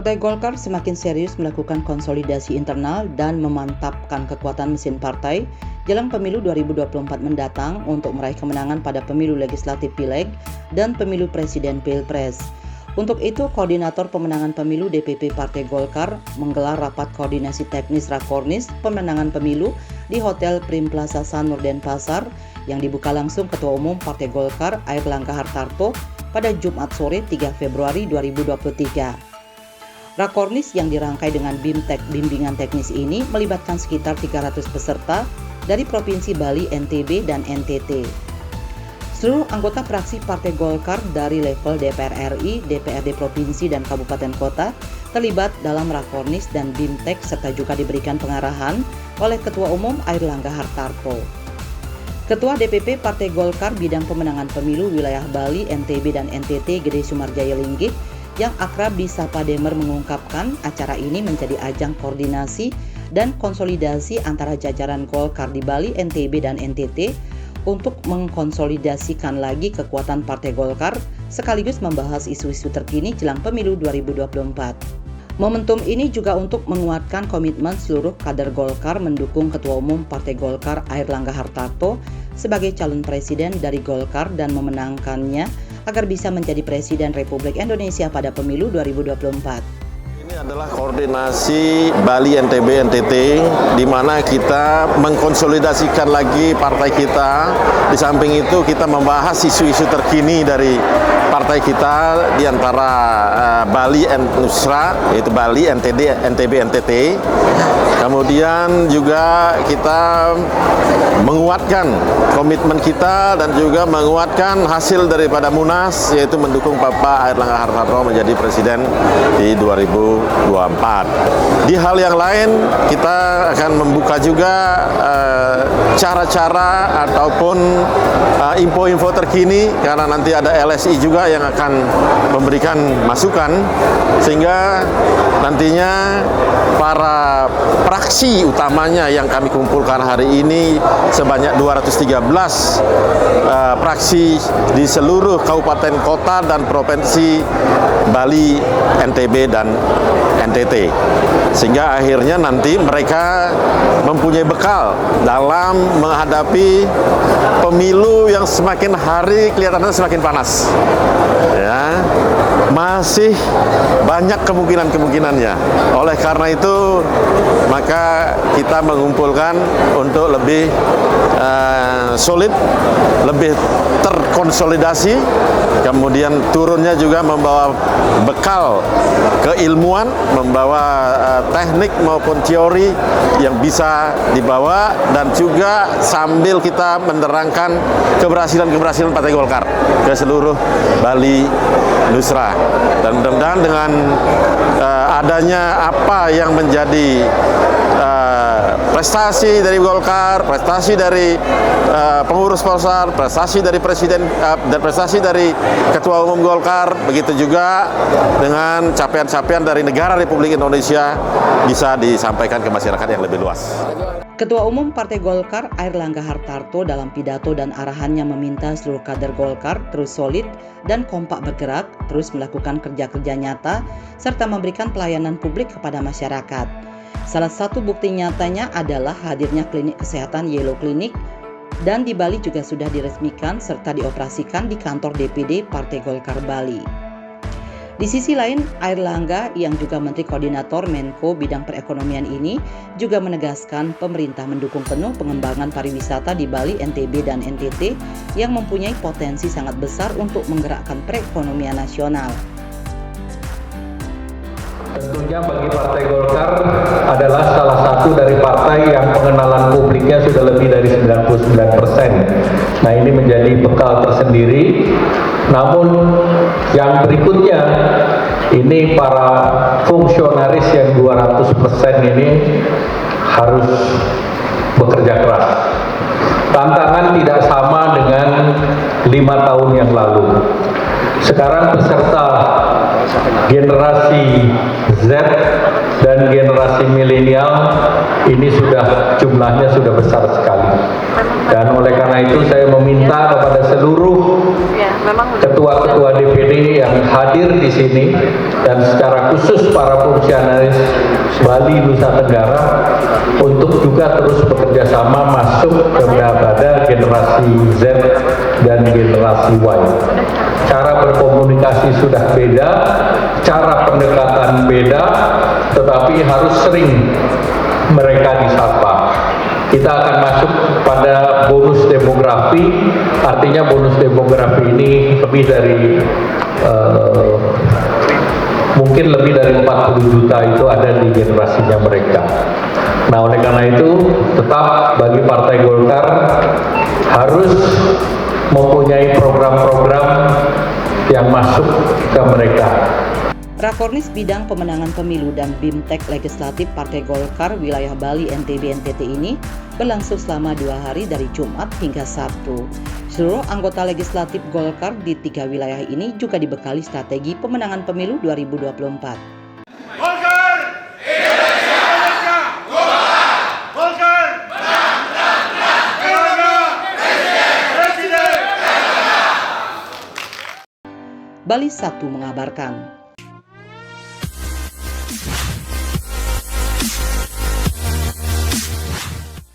Partai Golkar semakin serius melakukan konsolidasi internal dan memantapkan kekuatan mesin partai jelang pemilu 2024 mendatang untuk meraih kemenangan pada pemilu legislatif Pileg dan pemilu presiden Pilpres. Untuk itu, Koordinator Pemenangan Pemilu DPP Partai Golkar menggelar rapat koordinasi teknis Rakornis pemenangan pemilu di Hotel Prim Plaza Sanur Denpasar yang dibuka langsung Ketua Umum Partai Golkar Airlangga Hartarto pada Jumat sore 3 Februari 2023. Rakornis yang dirangkai dengan bimbingan teknis ini melibatkan sekitar 300 peserta dari Provinsi Bali, NTB, dan NTT. Seluruh anggota fraksi Partai Golkar dari level DPR RI, DPRD Provinsi, dan Kabupaten Kota terlibat dalam Rakornis dan BIMTEK serta juga diberikan pengarahan oleh Ketua Umum Airlangga Hartarto. Ketua DPP Partai Golkar Bidang Pemenangan Pemilu Wilayah Bali, NTB, dan NTT Gede Sumarjaya Linggih yang akrab disapa Demer mengungkapkan acara ini menjadi ajang koordinasi dan konsolidasi antara jajaran Golkar di Bali, NTB, dan NTT untuk mengkonsolidasikan lagi kekuatan Partai Golkar sekaligus membahas isu-isu terkini jelang pemilu 2024. Momentum ini juga untuk menguatkan komitmen seluruh kader Golkar mendukung Ketua Umum Partai Golkar Airlangga Hartarto sebagai calon presiden dari Golkar dan memenangkannya agar bisa menjadi Presiden Republik Indonesia pada pemilu 2024. Ini adalah koordinasi Bali, NTB, NTT, di mana kita mengkonsolidasikan lagi partai kita. Di samping itu kita membahas isu-isu terkini dari partai kita di antara Bali and Nusra, yaitu Bali, NTB, NTT. Kemudian juga kita menguatkan komitmen kita dan juga menguatkan hasil daripada Munas, yaitu mendukung Bapak Airlangga Hartarto menjadi presiden di 2024. Di hal yang lain, kita akan membuka juga cara-cara ataupun info-info terkini, karena nanti ada LSI juga yang akan memberikan masukan, sehingga nantinya para fraksi utamanya yang kami kumpulkan hari ini sebanyak 213 fraksi di seluruh kabupaten kota dan provinsi Bali, NTB, dan NTT, sehingga akhirnya nanti mereka mempunyai bekal dalam menghadapi pemilu yang semakin hari kelihatannya semakin panas, ya, masih banyak kemungkinannya. Oleh karena itu, maka kita mengumpulkan untuk lebih solid, lebih terkonsolidasi, kemudian turunnya juga membawa bekal keilmuan, membawa teknik maupun teori yang bisa dibawa, dan juga sambil kita menerangkan keberhasilan Partai Golkar ke seluruh Bali, Nusra. Dan mudah-mudahan dengan adanya apa yang menjadi prestasi dari Golkar, prestasi dari pengurus Polsar, prestasi dari Presiden dan prestasi dari Ketua Umum Golkar, begitu juga dengan capaian-capaian dari negara Republik Indonesia bisa disampaikan ke masyarakat yang lebih luas. Ketua Umum Partai Golkar Airlangga Hartarto dalam pidato dan arahannya meminta seluruh kader Golkar terus solid dan kompak bergerak, terus melakukan kerja-kerja nyata, serta memberikan pelayanan publik kepada masyarakat. Salah satu bukti nyatanya adalah hadirnya klinik kesehatan Yellow Clinic, dan di Bali juga sudah diresmikan serta dioperasikan di kantor DPD Partai Golkar Bali. Di sisi lain, Airlangga yang juga Menteri Koordinator Menko bidang perekonomian ini juga menegaskan pemerintah mendukung penuh pengembangan pariwisata di Bali, NTB, dan NTT yang mempunyai potensi sangat besar untuk menggerakkan perekonomian nasional. Tentunya bagi Partai Golkar adalah salah satu dari partai yang pengenalan publiknya sudah lebih dari 99%. Nah, ini menjadi bekal tersendiri. Namun yang berikutnya, ini para fungsionaris yang 200% ini harus bekerja keras. Tantangan tidak sama dengan 5 tahun yang lalu. Sekarang peserta generasi Z dan generasi milenial ini jumlahnya sudah besar sekali. Dan oleh karena itu saya meminta kepada seluruh ketua-ketua DPD yang hadir di sini dan secara khusus para fungsionaris Bali Nusa Tenggara untuk juga terus bekerja sama masuk kepada generasi Z dan generasi Y. Cara berkomunikasi sudah beda, cara pendekatan beda, tetapi harus sering mereka disapa. Kita akan masuk pada bonus demografi, artinya bonus demografi ini mungkin lebih dari 40 juta itu ada di generasinya mereka. Nah, oleh karena itu tetap bagi Partai Golkar harus mempunyai program-program yang masuk ke mereka. Rakornis Bidang Pemenangan Pemilu dan BIMTEK Legislatif Partai Golkar wilayah Bali, NTB, NTT ini berlangsung selama 2 hari dari Jumat hingga Sabtu. Seluruh anggota legislatif Golkar di 3 wilayah ini juga dibekali strategi pemenangan pemilu 2024. Golkar! Indonesia! Golkar! Golkar! Presiden! Bali 1 mengabarkan.